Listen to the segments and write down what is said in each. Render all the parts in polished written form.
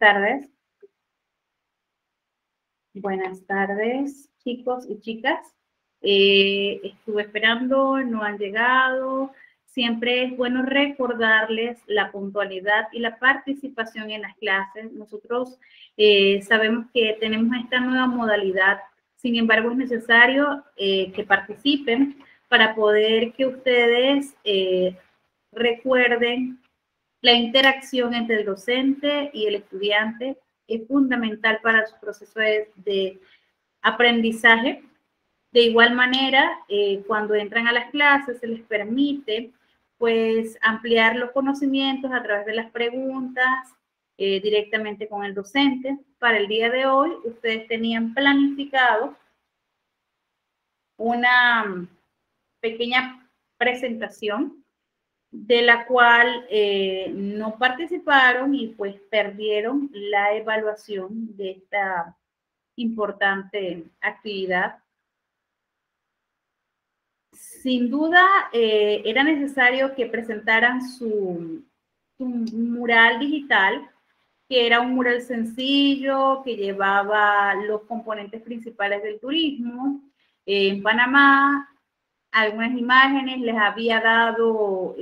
tardes. Buenas tardes, chicos y chicas. Estuve esperando, no han llegado. Siempre es bueno recordarles la puntualidad y la participación en las clases. Nosotros sabemos que tenemos esta nueva modalidad, sin embargo es necesario que participen para poder que ustedes recuerden la interacción entre el docente y el estudiante. Es fundamental para su proceso de aprendizaje. De igual manera, cuando entran a las clases se les permite pues ampliar los conocimientos a través de las preguntas directamente con el docente. Para el día de hoy, ustedes tenían planificado una pequeña presentación de la cual no participaron y pues perdieron la evaluación de esta importante actividad. Sin duda era necesario que presentaran su mural digital, que era un mural sencillo, que llevaba los componentes principales del turismo. En Panamá, algunas imágenes, les había dado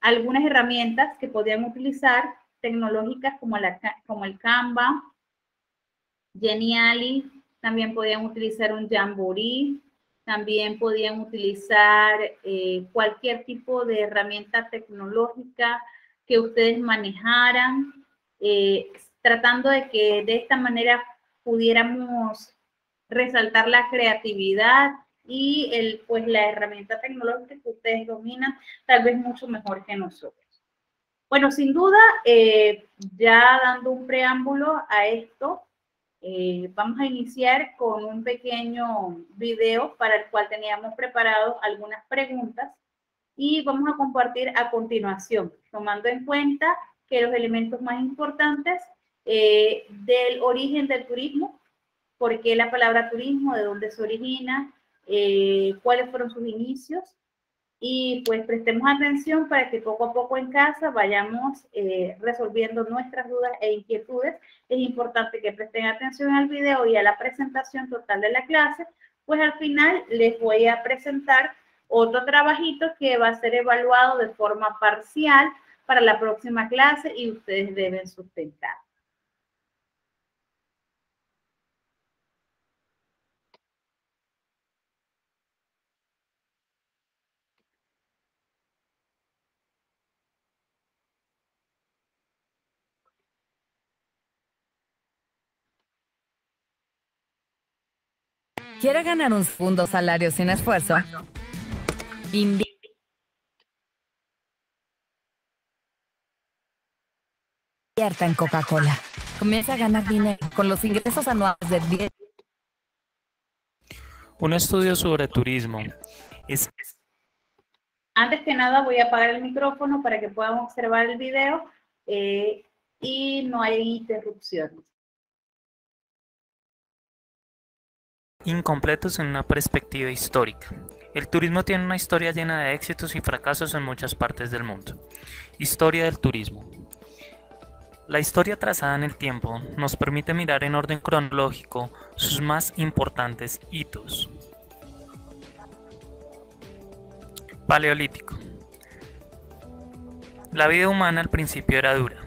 algunas herramientas que podían utilizar, tecnológicas como el Canva, Geniali, también podían utilizar un Jamboree, también podían utilizar cualquier tipo de herramienta tecnológica que ustedes manejaran, tratando de que de esta manera pudiéramos resaltar la creatividad y pues la herramienta tecnológica que ustedes dominan tal vez mucho mejor que nosotros. Bueno, sin duda, ya dando un preámbulo a esto, vamos a iniciar con un pequeño video para el cual teníamos preparado algunas preguntas y vamos a compartir a continuación, tomando en cuenta que los elementos más importantes del origen del turismo, por qué la palabra turismo, de dónde se origina, cuáles fueron sus inicios, y pues prestemos atención para que poco a poco en casa vayamos resolviendo nuestras dudas e inquietudes. Es importante que presten atención al video y a la presentación total de la clase, pues al final les voy a presentar otro trabajito que va a ser evaluado de forma parcial para la próxima clase y ustedes deben sustentar. ¿Quiere ganar un segundo salario sin esfuerzo? Invierta en Coca-Cola. Comienza a ganar dinero con los ingresos anuales de 10. Un estudio sobre turismo es... Antes que nada voy a apagar el micrófono para que puedan observar el video y no hay interrupciones. Incompletos en una perspectiva histórica. El turismo tiene una historia llena de éxitos y fracasos en muchas partes del mundo. Historia del turismo. La historia trazada en el tiempo nos permite mirar en orden cronológico sus más importantes hitos. Paleolítico. La vida humana al principio era dura.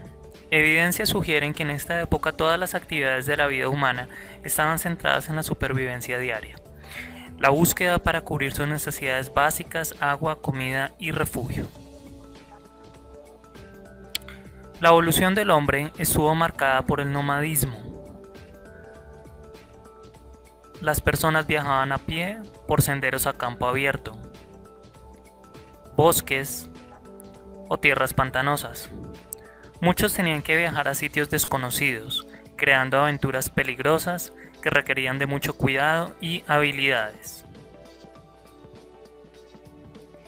Evidencias sugieren que en esta época todas las actividades de la vida humana estaban centradas en la supervivencia diaria, la búsqueda para cubrir sus necesidades básicas, agua, comida y refugio. La evolución del hombre estuvo marcada por el nomadismo. Las personas viajaban a pie por senderos a campo abierto, bosques o tierras pantanosas. Muchos tenían que viajar a sitios desconocidos, creando aventuras peligrosas que requerían de mucho cuidado y habilidades.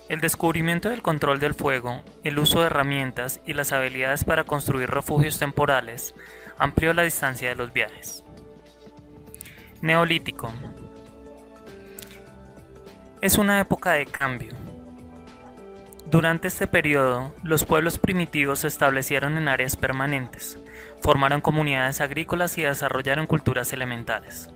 El descubrimiento del control del fuego, el uso de herramientas y las habilidades para construir refugios temporales amplió la distancia de los viajes. Neolítico. Es una época de cambio. Durante este periodo, los pueblos primitivos se establecieron en áreas permanentes, Formaron comunidades agrícolas y desarrollaron culturas elementales.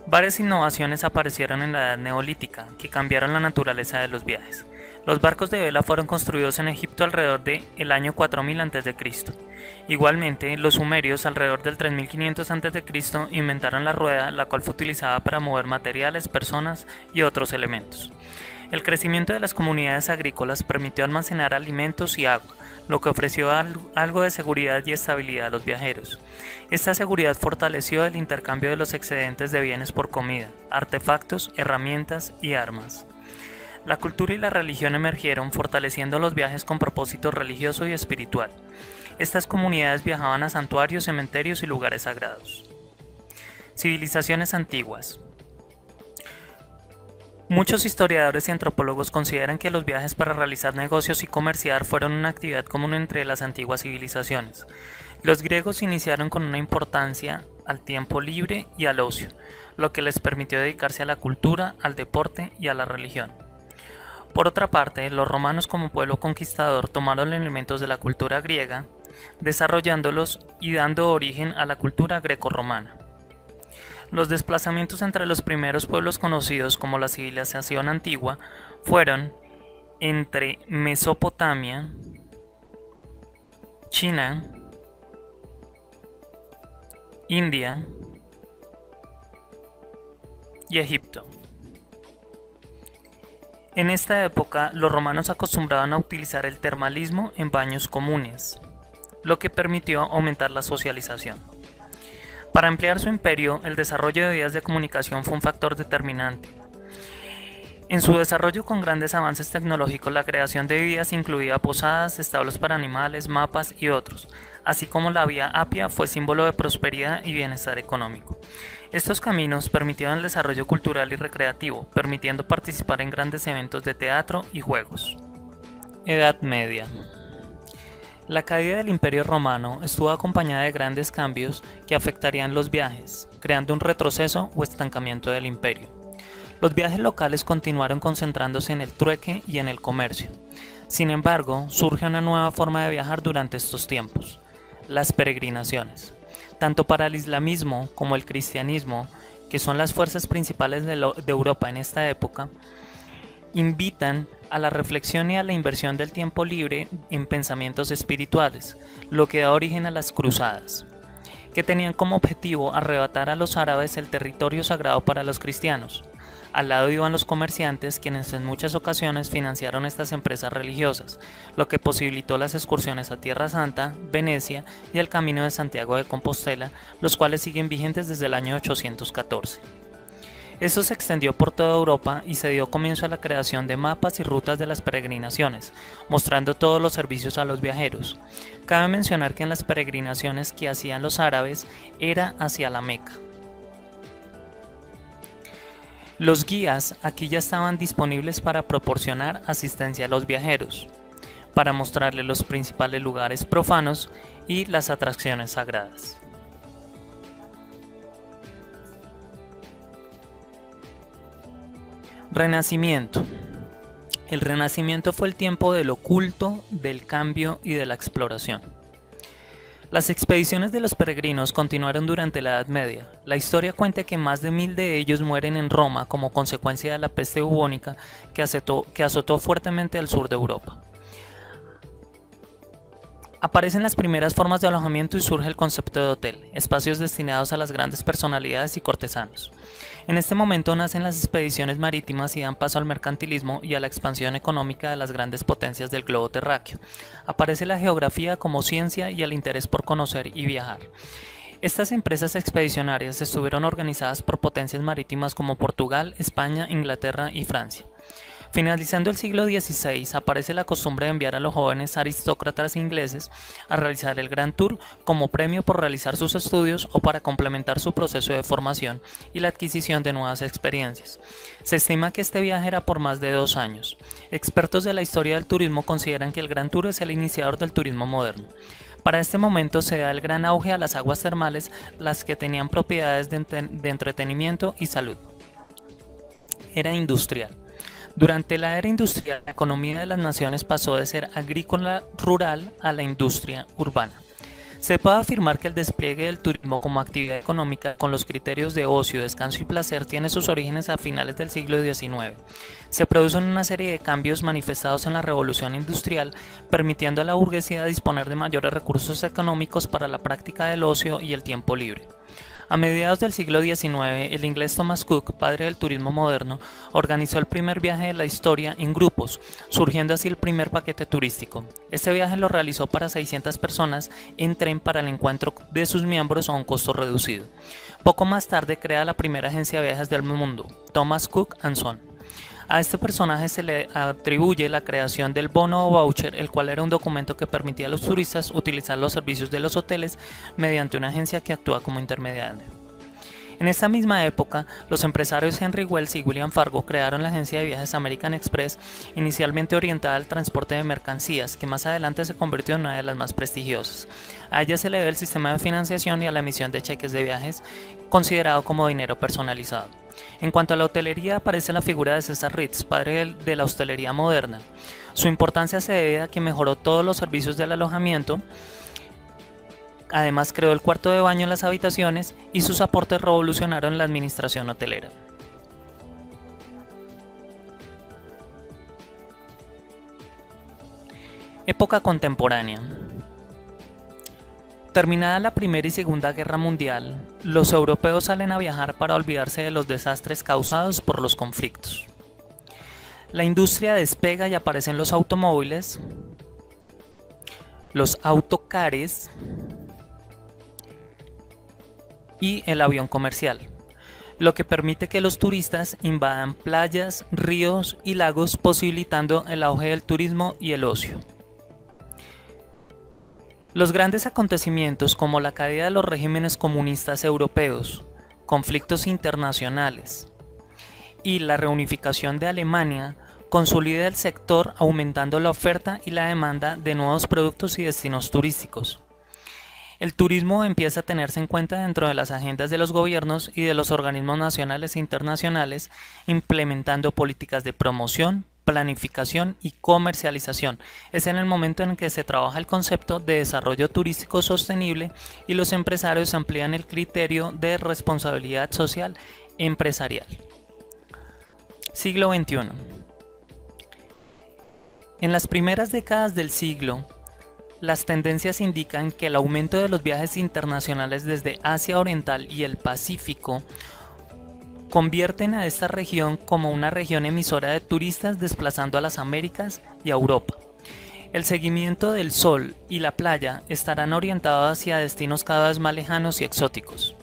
Varias innovaciones aparecieron en la Edad Neolítica que cambiaron la naturaleza de los viajes. Los barcos de vela fueron construidos en Egipto alrededor del año 4000 a.C. Igualmente, los sumerios alrededor del 3500 a.C. inventaron la rueda, la cual fue utilizada para mover materiales, personas y otros elementos. El crecimiento de las comunidades agrícolas permitió almacenar alimentos y agua, lo que ofreció algo de seguridad y estabilidad a los viajeros. Esta seguridad fortaleció el intercambio de los excedentes de bienes por comida, artefactos, herramientas y armas. La cultura y la religión emergieron fortaleciendo los viajes con propósito religioso y espiritual. Estas comunidades viajaban a santuarios, cementerios y lugares sagrados. Civilizaciones antiguas. Muchos historiadores y antropólogos consideran que los viajes para realizar negocios y comerciar fueron una actividad común entre las antiguas civilizaciones. Los griegos iniciaron con una importancia al tiempo libre y al ocio, lo que les permitió dedicarse a la cultura, al deporte y a la religión. Por otra parte, los romanos como pueblo conquistador tomaron elementos de la cultura griega, desarrollándolos y dando origen a la cultura grecorromana. Los desplazamientos entre los primeros pueblos conocidos como la civilización antigua fueron entre Mesopotamia, China, India y Egipto. En esta época, los romanos acostumbraban a utilizar el termalismo en baños comunes, lo que permitió aumentar la socialización. Para ampliar su imperio, el desarrollo de vías de comunicación fue un factor determinante. En su desarrollo con grandes avances tecnológicos, la creación de vías incluía posadas, establos para animales, mapas y otros, así como la vía Apia fue símbolo de prosperidad y bienestar económico. Estos caminos permitieron el desarrollo cultural y recreativo, permitiendo participar en grandes eventos de teatro y juegos. Edad Media. La caída del Imperio Romano estuvo acompañada de grandes cambios que afectarían los viajes, creando un retroceso o estancamiento del imperio. Los viajes locales continuaron concentrándose en el trueque y en el comercio. Sin embargo, surge una nueva forma de viajar durante estos tiempos: las peregrinaciones. Tanto para el islamismo como el cristianismo, que son las fuerzas principales de Europa en esta época, invitan a la reflexión y a la inversión del tiempo libre en pensamientos espirituales, lo que da origen a las cruzadas, que tenían como objetivo arrebatar a los árabes el territorio sagrado para los cristianos. Al lado iban los comerciantes, quienes en muchas ocasiones financiaron estas empresas religiosas, lo que posibilitó las excursiones a Tierra Santa, Venecia y el Camino de Santiago de Compostela, los cuales siguen vigentes desde el año 814. Esto se extendió por toda Europa y se dio comienzo a la creación de mapas y rutas de las peregrinaciones, mostrando todos los servicios a los viajeros. Cabe mencionar que en las peregrinaciones que hacían los árabes era hacia la Meca. Los guías aquí ya estaban disponibles para proporcionar asistencia a los viajeros, para mostrarles los principales lugares profanos y las atracciones sagradas. Renacimiento. El Renacimiento fue el tiempo del oculto, del cambio y de la exploración. Las expediciones de los peregrinos continuaron durante la Edad Media. La historia cuenta que más de 1000 de ellos mueren en Roma como consecuencia de la peste bubónica que azotó fuertemente al sur de Europa. Aparecen las primeras formas de alojamiento y surge el concepto de hotel, espacios destinados a las grandes personalidades y cortesanos. En este momento nacen las expediciones marítimas y dan paso al mercantilismo y a la expansión económica de las grandes potencias del globo terráqueo. Aparece la geografía como ciencia y el interés por conocer y viajar. Estas empresas expedicionarias estuvieron organizadas por potencias marítimas como Portugal, España, Inglaterra y Francia. Finalizando el siglo XVI, aparece la costumbre de enviar a los jóvenes aristócratas ingleses a realizar el Grand Tour como premio por realizar sus estudios o para complementar su proceso de formación y la adquisición de nuevas experiencias. Se estima que este viaje era por más de 2 años. Expertos de la historia del turismo consideran que el Grand Tour es el iniciador del turismo moderno. Para este momento se da el gran auge a las aguas termales, las que tenían propiedades de entretenimiento y salud. Era industrial. Durante la era industrial, la economía de las naciones pasó de ser agrícola rural a la industria urbana. Se puede afirmar que el despliegue del turismo como actividad económica con los criterios de ocio, descanso y placer tiene sus orígenes a finales del siglo XIX. Se producen una serie de cambios manifestados en la revolución industrial, permitiendo a la burguesía disponer de mayores recursos económicos para la práctica del ocio y el tiempo libre. A mediados del siglo XIX, el inglés Thomas Cook, padre del turismo moderno, organizó el primer viaje de la historia en grupos, surgiendo así el primer paquete turístico. Este viaje lo realizó para 600 personas en tren para el encuentro de sus miembros a un costo reducido. Poco más tarde crea la primera agencia de viajes del mundo, Thomas Cook and Son. A este personaje se le atribuye la creación del bono o voucher, el cual era un documento que permitía a los turistas utilizar los servicios de los hoteles mediante una agencia que actúa como intermediario. En esta misma época, los empresarios Henry Wells y William Fargo crearon la agencia de viajes American Express, inicialmente orientada al transporte de mercancías, que más adelante se convirtió en una de las más prestigiosas. A ella se le debe el sistema de financiación y a la emisión de cheques de viajes, considerado como dinero personalizado. En cuanto a la hotelería, aparece la figura de César Ritz, padre de la hostelería moderna. Su importancia se debe a que mejoró todos los servicios del alojamiento. Además, creó el cuarto de baño en las habitaciones y sus aportes revolucionaron la administración hotelera. Época contemporánea. Terminada la Primera y Segunda Guerra Mundial, los europeos salen a viajar para olvidarse de los desastres causados por los conflictos. La industria despega y aparecen los automóviles, los autocares y el avión comercial, lo que permite que los turistas invadan playas, ríos y lagos, posibilitando el auge del turismo y el ocio. Los grandes acontecimientos como la caída de los regímenes comunistas europeos, conflictos internacionales y la reunificación de Alemania consolida el sector, aumentando la oferta y la demanda de nuevos productos y destinos turísticos. El turismo empieza a tenerse en cuenta dentro de las agendas de los gobiernos y de los organismos nacionales e internacionales, implementando políticas de promoción, planificación y comercialización. Es en el momento en que se trabaja el concepto de desarrollo turístico sostenible y los empresarios amplían el criterio de responsabilidad social empresarial. Siglo XXI. En las primeras décadas del siglo, las tendencias indican que el aumento de los viajes internacionales desde Asia Oriental y el Pacífico convierten a esta región como una región emisora de turistas, desplazando a las Américas y a Europa. El seguimiento del sol y la playa estarán orientados hacia destinos cada vez más lejanos y exóticos.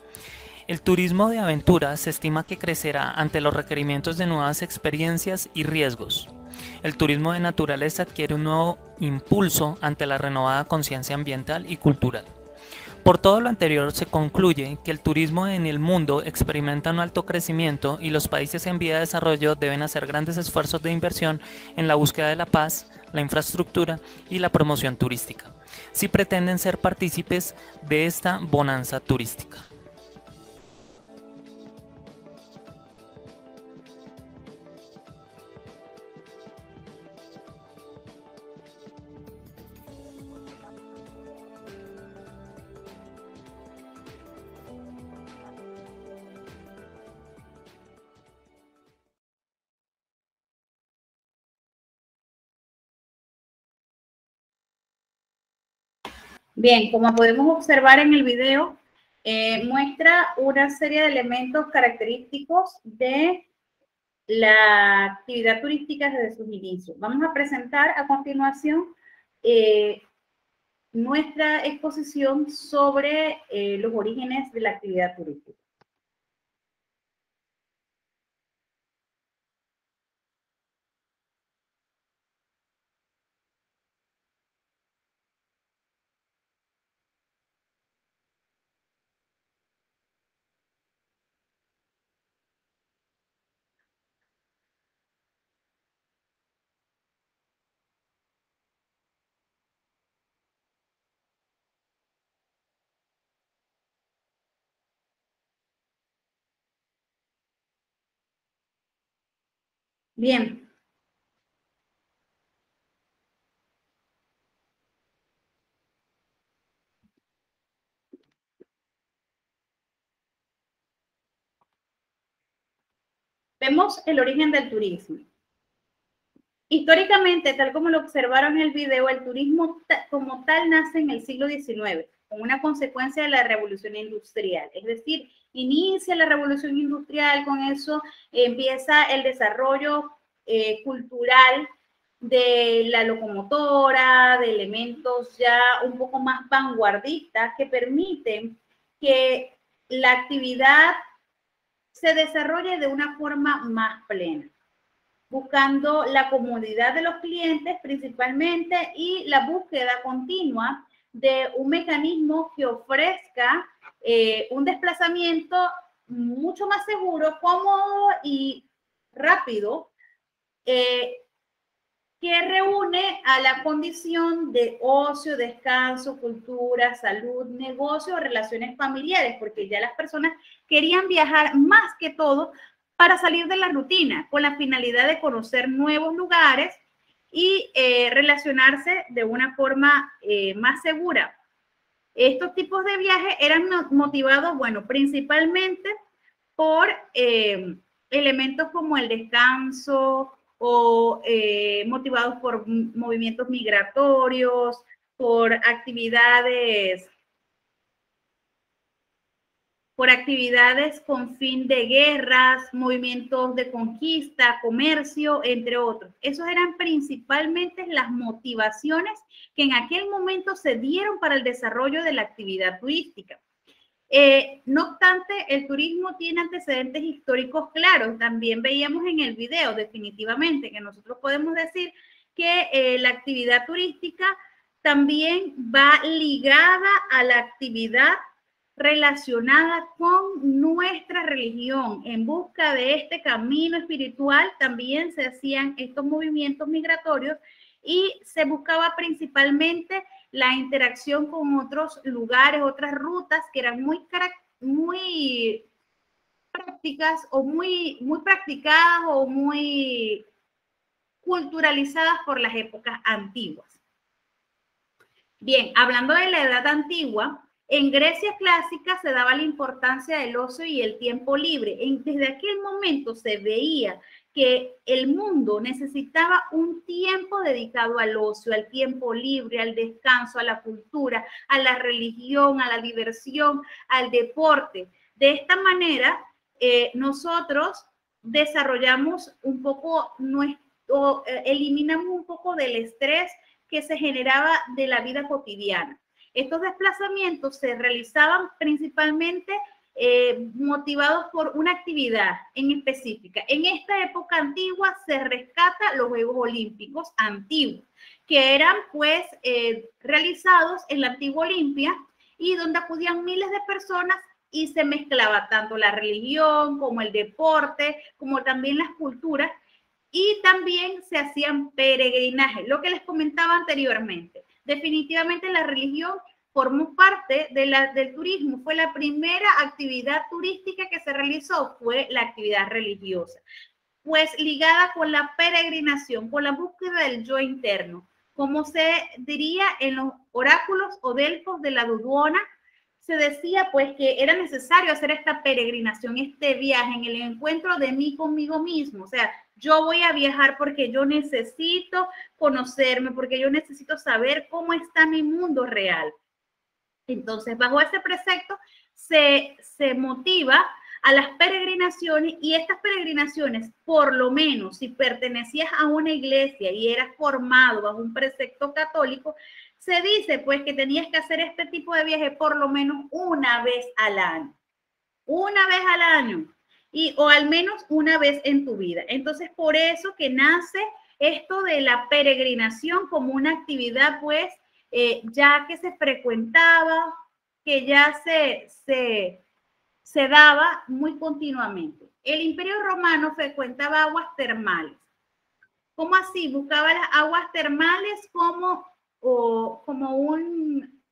El turismo de aventura se estima que crecerá ante los requerimientos de nuevas experiencias y riesgos. El turismo de naturaleza adquiere un nuevo impulso ante la renovada conciencia ambiental y cultural. Por todo lo anterior, se concluye que el turismo en el mundo experimenta un alto crecimiento y los países en vía de desarrollo deben hacer grandes esfuerzos de inversión en la búsqueda de la paz, la infraestructura y la promoción turística, si pretenden ser partícipes de esta bonanza turística. Bien, como podemos observar en el video, muestra una serie de elementos característicos de la actividad turística desde sus inicios. Vamos a presentar a continuación nuestra exposición sobre los orígenes de la actividad turística. Bien. Vemos el origen del turismo. Históricamente, tal como lo observaron en el video, el turismo como tal nace en el siglo XIX, como una consecuencia de la revolución industrial. Es decir, inicia la revolución industrial, con eso empieza el desarrollo cultural de la locomotora, de elementos ya un poco más vanguardistas que permiten que la actividad se desarrolle de una forma más plena, buscando la comodidad de los clientes principalmente y la búsqueda continua de un mecanismo que ofrezca un desplazamiento mucho más seguro, cómodo y rápido, que reúne a la condición de ocio, descanso, cultura, salud, negocio, relaciones familiares, porque ya las personas querían viajar más que todo para salir de la rutina, con la finalidad de conocer nuevos lugares y relacionarse de una forma más segura. Estos tipos de viajes eran motivados, bueno, principalmente por elementos como el descanso, o motivados por movimientos migratorios, por actividades con fin de guerras, movimientos de conquista, comercio, entre otros. Esas eran principalmente las motivaciones que en aquel momento se dieron para el desarrollo de la actividad turística. No obstante, el turismo tiene antecedentes históricos claros. También veíamos en el video, definitivamente, que nosotros podemos decir que la actividad turística también va ligada a la actividad relacionada con nuestra religión. En busca de este camino espiritual también se hacían estos movimientos migratorios y se buscaba principalmente la interacción con otros lugares, otras rutas que eran muy prácticas o muy practicadas o muy culturalizadas por las épocas antiguas. Bien, hablando de la edad antigua, en Grecia clásica se daba la importancia del ocio y el tiempo libre. Desde aquel momento se veía que el mundo necesitaba un tiempo dedicado al ocio, al tiempo libre, al descanso, a la cultura, a la religión, a la diversión, al deporte. De esta manera, nosotros desarrollamos un poco eliminamos un poco del estrés que se generaba de la vida cotidiana. Estos desplazamientos se realizaban principalmente motivados por una actividad en específica. En esta época antigua se rescata los Juegos Olímpicos antiguos, que eran pues realizados en la antigua Olimpia y donde acudían miles de personas y se mezclaba tanto la religión como el deporte, como también las culturas, y también se hacían peregrinajes, lo que les comentaba anteriormente. Definitivamente la religión formó parte del turismo, fue la primera actividad turística que se realizó, fue la actividad religiosa, pues ligada con la peregrinación, con la búsqueda del yo interno, como se diría en los oráculos o delfos de la Dudona. Se decía pues que era necesario hacer esta peregrinación, este viaje en el encuentro de mí conmigo mismo. O sea, yo voy a viajar porque yo necesito conocerme, porque yo necesito saber cómo está mi mundo real. Entonces, bajo ese precepto se motiva a las peregrinaciones, y estas peregrinaciones, por lo menos si pertenecías a una iglesia y eras formado bajo un precepto católico, se dice pues que tenías que hacer este tipo de viaje por lo menos una vez al año. Una vez al año. O al menos una vez en tu vida. Entonces, por eso que nace esto de la peregrinación como una actividad pues ya que se frecuentaba, que ya se daba muy continuamente. El Imperio Romano frecuentaba aguas termales. ¿Cómo así? Buscaba las aguas termales como un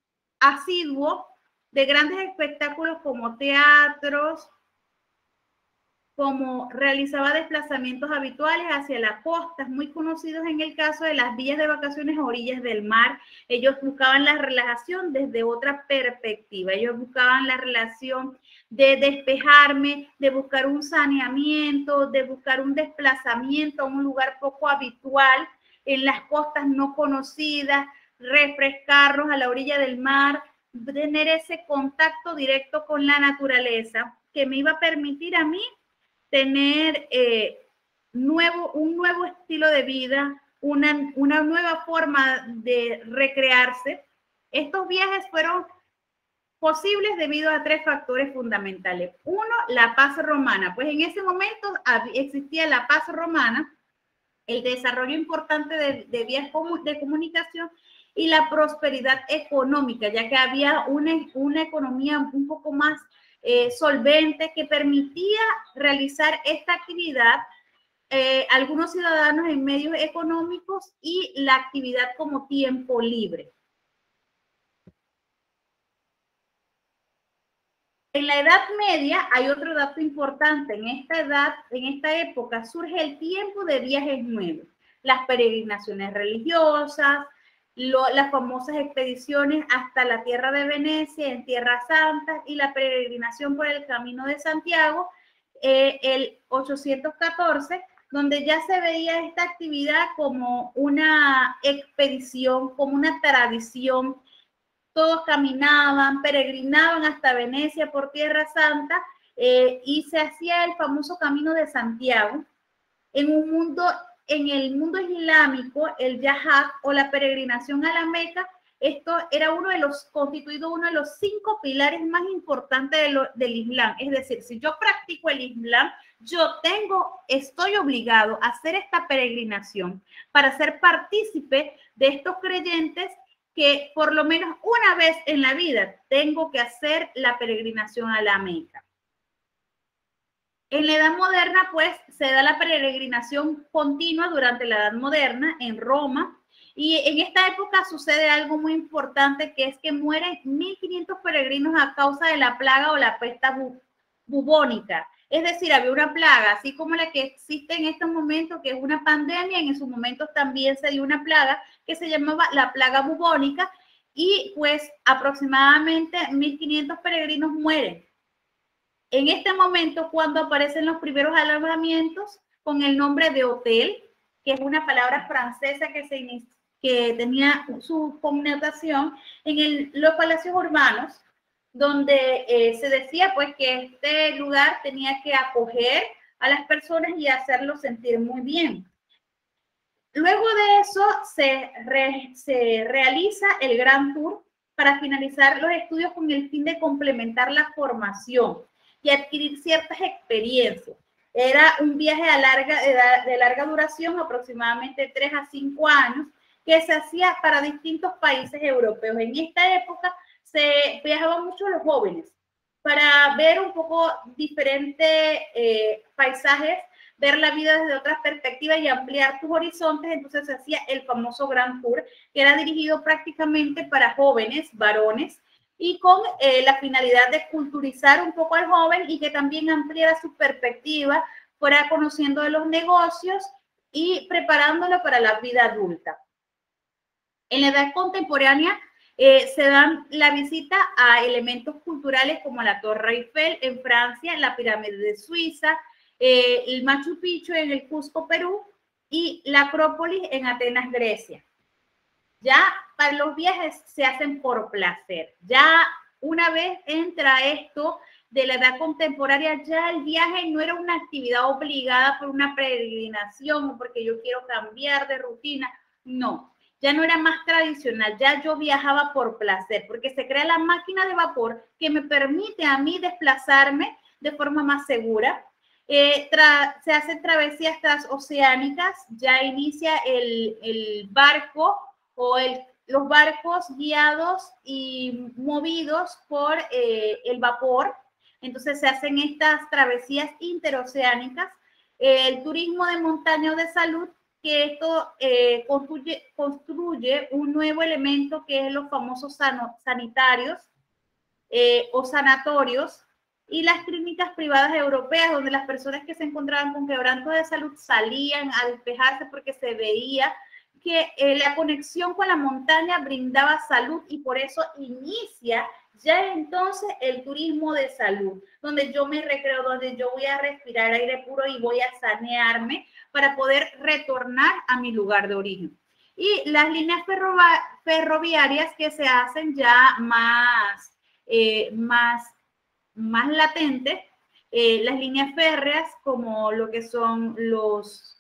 asiduo de grandes espectáculos como teatros, como realizaba desplazamientos habituales hacia las costas, muy conocidos en el caso de las villas de vacaciones a orillas del mar. Ellos buscaban la relajación desde otra perspectiva, ellos buscaban la relación de despejarme, de buscar un saneamiento, de buscar un desplazamiento a un lugar poco habitual, en las costas no conocidas, refrescarlos a la orilla del mar, tener ese contacto directo con la naturaleza que me iba a permitir a mí tener un nuevo estilo de vida, una nueva forma de recrearse. Estos viajes fueron posibles debido a 3 factores fundamentales. Uno, la paz romana, pues en ese momento existía la paz romana, el desarrollo importante de vías de comunicación y la prosperidad económica, ya que había una economía un poco más solvente que permitía realizar esta actividad, algunos ciudadanos en medios económicos y la actividad como tiempo libre. En la Edad Media hay otro dato importante. En esta época surge el tiempo de viajes nuevos, las peregrinaciones religiosas, las famosas expediciones hasta la tierra de Venecia, en Tierra Santa, y la peregrinación por el Camino de Santiago, el 814, donde ya se veía esta actividad como una expedición, como una tradición. Todos caminaban, peregrinaban hasta Venecia por Tierra Santa, y se hacía el famoso Camino de Santiago. En el mundo islámico, el yahad o la peregrinación a la Meca, esto era constituido uno de los 5 pilares más importantes del Islam. Es decir, si yo practico el Islam, estoy obligado a hacer esta peregrinación para ser partícipe de estos creyentes que por lo menos una vez en la vida tengo que hacer la peregrinación a la Meca. En la Edad Moderna, pues, se da la peregrinación continua durante la Edad Moderna en Roma, y en esta época sucede algo muy importante, que es que mueren 1500 peregrinos a causa de la plaga o la peste bubónica. Es decir, había una plaga, así como la que existe en estos momentos, que es una pandemia. En esos momentos también se dio una plaga que se llamaba la plaga bubónica, y pues aproximadamente 1500 peregrinos mueren. En este momento, cuando aparecen los primeros alojamientos con el nombre de hotel, que es una palabra francesa que tenía su connotación en los palacios urbanos, donde se decía pues que este lugar tenía que acoger a las personas y hacerlos sentir muy bien. Luego de eso se realiza el Gran Tour para finalizar los estudios con el fin de complementar la formación y adquirir ciertas experiencias. Era un viaje de larga duración, aproximadamente 3 a 5 años, que se hacía para distintos países europeos. En esta época se viajaban mucho los jóvenes para ver un poco diferentes paisajes, ver la vida desde otras perspectivas y ampliar tus horizontes. Entonces se hacía el famoso Grand Tour, que era dirigido prácticamente para jóvenes, varones, y con la finalidad de culturizar un poco al joven y que también ampliara su perspectiva, fuera conociendo de los negocios y preparándolo para la vida adulta. En la edad contemporánea se dan la visita a elementos culturales como la Torre Eiffel en Francia, la pirámide de Suiza, el Machu Picchu en el Cusco, Perú, y la Acrópolis en Atenas, Grecia. Ya para los viajes se hacen por placer. Ya una vez entra esto de la edad contemporánea, ya el viaje no era una actividad obligada por una peregrinación o porque yo quiero cambiar de rutina. No, ya no era más tradicional, ya yo viajaba por placer, porque se crea la máquina de vapor que me permite a mí desplazarme de forma más segura. Se hacen travesías transoceánicas, ya inicia el barco o los barcos guiados y movidos por el vapor. Entonces se hacen estas travesías interoceánicas. El turismo de montaña o de salud, que esto construye un nuevo elemento que es los famosos sanitarios o sanatorios, y las clínicas privadas europeas, donde las personas que se encontraban con quebrantos de salud salían a despejarse porque se veía que la conexión con la montaña brindaba salud y por eso inicia ya entonces el turismo de salud, donde yo me recreo, donde yo voy a respirar aire puro y voy a sanearme para poder retornar a mi lugar de origen. Y las líneas ferroviarias que se hacen ya más latentes, las líneas férreas como lo que son los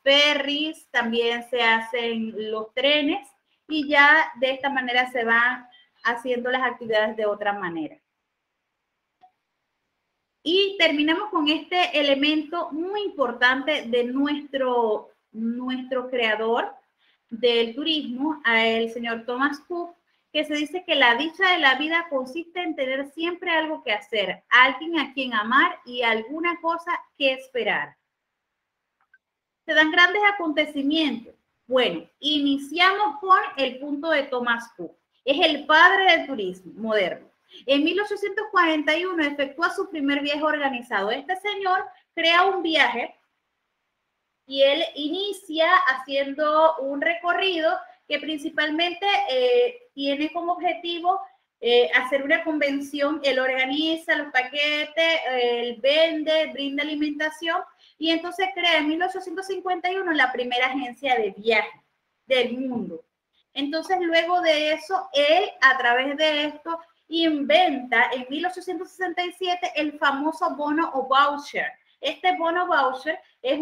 ferries, también se hacen los trenes y ya de esta manera se van haciendo las actividades de otra manera. Y terminamos con este elemento muy importante de nuestro creador del turismo, el señor Thomas Cook, que se dice que la dicha de la vida consiste en tener siempre algo que hacer, alguien a quien amar y alguna cosa que esperar. Se dan grandes acontecimientos. Bueno, iniciamos con el punto de Thomas Cook. Es el padre del turismo moderno. En 1841 efectúa su primer viaje organizado. Este señor crea un viaje y él inicia haciendo un recorrido que principalmente tiene como objetivo hacer una convención. Él organiza los paquetes, él vende, brinda alimentación y entonces crea en 1851 la primera agencia de viaje del mundo. Entonces luego de eso, él a través de esto inventa en 1867 el famoso bono o voucher. Este bono voucher es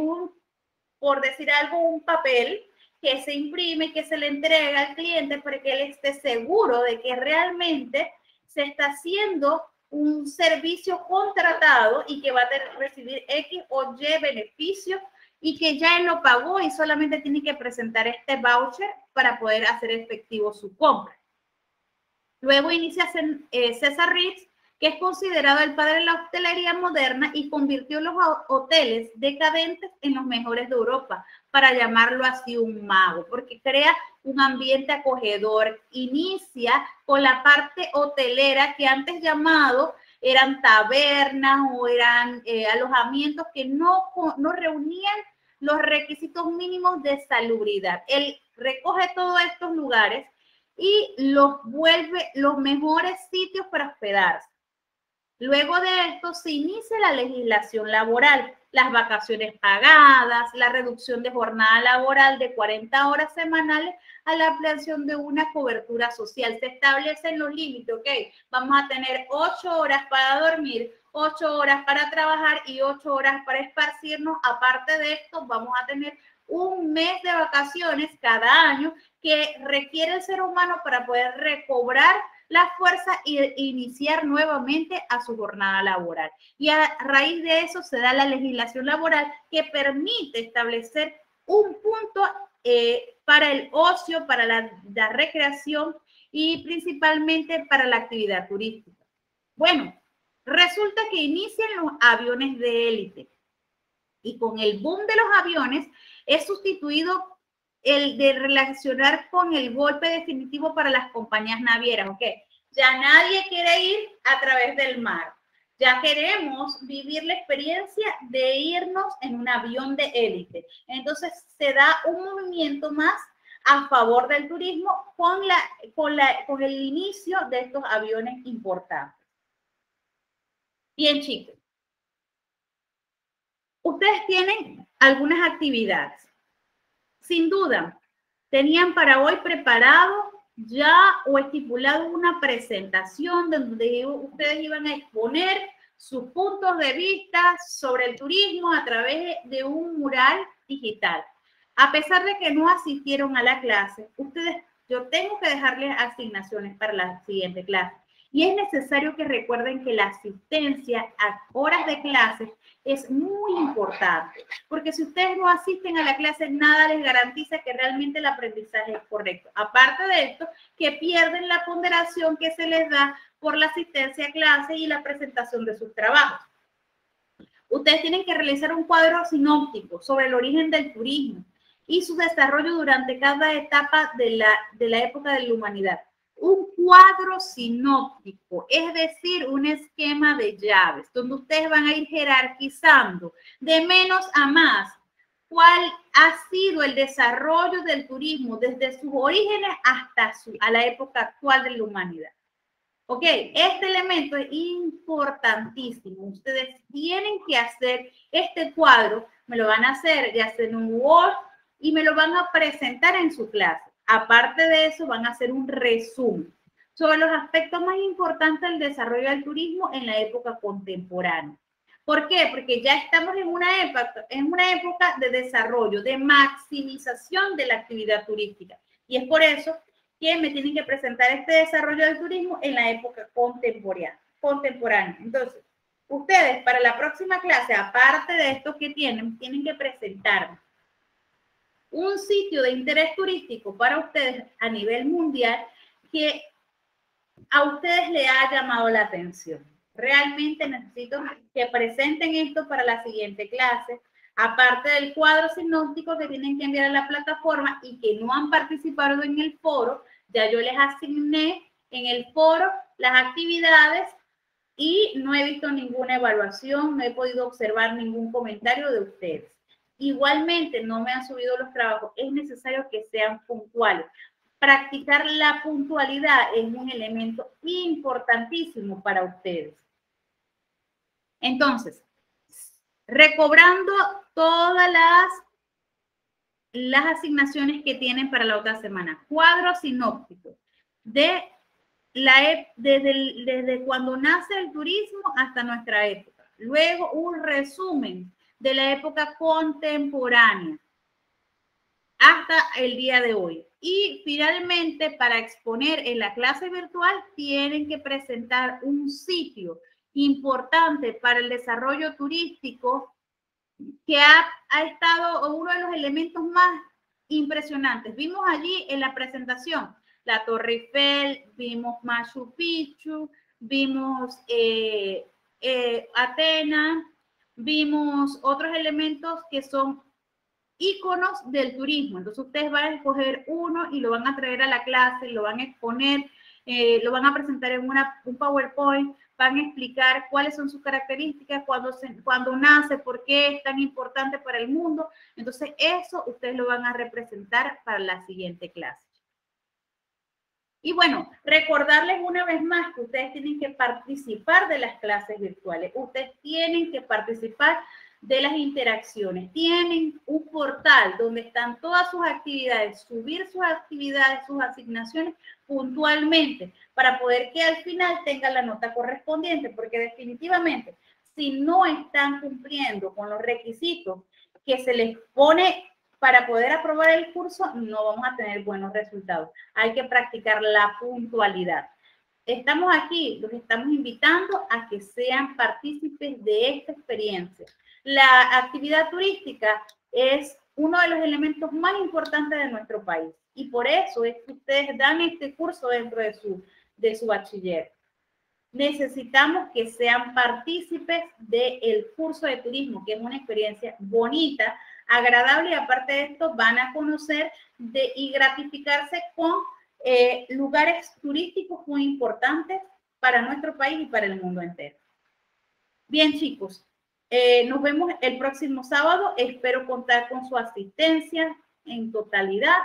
por decir algo, un papel que se imprime, que se le entrega al cliente para que él esté seguro de que realmente se está haciendo un servicio contratado y que va a recibir X o Y beneficios y que ya él lo pagó y solamente tiene que presentar este voucher para poder hacer efectivo su compra. Luego inicia César Ritz, que es considerado el padre de la hostelería moderna y convirtió los hoteles decadentes en los mejores de Europa, para llamarlo así un mago, porque crea un ambiente acogedor. Inicia con la parte hotelera que antes llamado eran tabernas o eran alojamientos que no reunían los requisitos mínimos de salubridad. Él recoge todos estos lugares y los vuelve los mejores sitios para hospedarse. Luego de esto se inicia la legislación laboral, las vacaciones pagadas, la reducción de jornada laboral de 40 horas semanales a la ampliación de una cobertura social. Se establecen los límites, ¿ok? Vamos a tener 8 horas para dormir, 8 horas para trabajar y 8 horas para esparcirnos. Aparte de esto, vamos a tener un mes de vacaciones cada año que requiere el ser humano para poder recobrar la fuerza e iniciar nuevamente a su jornada laboral. Y a raíz de eso se da la legislación laboral que permite establecer un punto para el ocio, para la recreación y principalmente para la actividad turística. Bueno, resulta que inician los aviones de élite y con el boom de los aviones es sustituido el de relacionar con el golpe definitivo para las compañías navieras, ¿ok? Ya nadie quiere ir a través del mar. Ya queremos vivir la experiencia de irnos en un avión de élite. Entonces se da un movimiento más a favor del turismo con el inicio de estos aviones importantes. Bien, chicos. Ustedes tienen algunas actividades. Sin duda, tenían para hoy preparado ya o estipulado una presentación donde ustedes iban a exponer sus puntos de vista sobre el turismo a través de un mural digital. A pesar de que no asistieron a la clase, yo tengo que dejarles asignaciones para la siguiente clase. Y es necesario que recuerden que la asistencia a horas de clases es muy importante, porque si ustedes no asisten a la clase, nada les garantiza que realmente el aprendizaje es correcto. Aparte de esto, que pierden la ponderación que se les da por la asistencia a clase y la presentación de sus trabajos. Ustedes tienen que realizar un cuadro sinóptico sobre el origen del turismo y su desarrollo durante cada etapa de la época de la humanidad. un cuadro sinóptico, es decir, un esquema de llaves, donde ustedes van a ir jerarquizando de menos a más cuál ha sido el desarrollo del turismo desde sus orígenes hasta a la época actual de la humanidad. Ok, este elemento es importantísimo. Ustedes tienen que hacer este cuadro, me lo van a hacer ya sea en un Word y me lo van a presentar en su clase. Aparte de eso, van a hacer un resumen sobre los aspectos más importantes del desarrollo del turismo en la época contemporánea. ¿Por qué? Porque ya estamos en una época de desarrollo, de maximización de la actividad turística. Y es por eso que me tienen que presentar este desarrollo del turismo en la época contemporánea. Entonces, ustedes para la próxima clase, aparte de esto que tienen que presentarme un sitio de interés turístico para ustedes a nivel mundial que a ustedes les ha llamado la atención. Realmente necesito que presenten esto para la siguiente clase, aparte del cuadro sinóptico que tienen que enviar a la plataforma y que no han participado en el foro. Ya yo les asigné en el foro las actividades y no he visto ninguna evaluación, no he podido observar ningún comentario de ustedes. Igualmente, no me han subido los trabajos. Es necesario que sean puntuales. Practicar la puntualidad es un elemento importantísimo para ustedes. Entonces, recobrando todas las asignaciones que tienen para la otra semana. Cuadro sinóptico desde cuando nace el turismo hasta nuestra época. Luego, un resumen de la época contemporánea hasta el día de hoy. Y finalmente, para exponer en la clase virtual, tienen que presentar un sitio importante para el desarrollo turístico que ha estado uno de los elementos más impresionantes. Vimos allí en la presentación la Torre Eiffel, vimos Machu Picchu, vimos Atenas, vimos otros elementos que son íconos del turismo. Entonces ustedes van a escoger uno y lo van a traer a la clase, lo van a exponer, lo van a presentar en un PowerPoint, van a explicar cuáles son sus características, cuando nace, por qué es tan importante para el mundo. Entonces eso ustedes lo van a representar para la siguiente clase. Y bueno, recordarles una vez más que ustedes tienen que participar de las clases virtuales. Ustedes tienen que participar de las interacciones. Tienen un portal donde están todas sus actividades, subir sus actividades, sus asignaciones puntualmente para poder que al final tengan la nota correspondiente, porque definitivamente si no están cumpliendo con los requisitos que se les pone para poder aprobar el curso, no vamos a tener buenos resultados. Hay que practicar la puntualidad. Estamos aquí, los estamos invitando a que sean partícipes de esta experiencia. La actividad turística es uno de los elementos más importantes de nuestro país y por eso es que ustedes dan este curso dentro de su bachiller. Necesitamos que sean partícipes del curso de turismo, que es una experiencia bonita, agradable y aparte de esto van a conocer y gratificarse con lugares turísticos muy importantes para nuestro país y para el mundo entero. Bien, chicos, nos vemos el próximo sábado. Espero contar con su asistencia en totalidad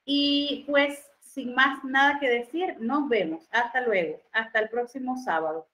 y pues sin más nada que decir, nos vemos. Hasta luego. Hasta el próximo sábado.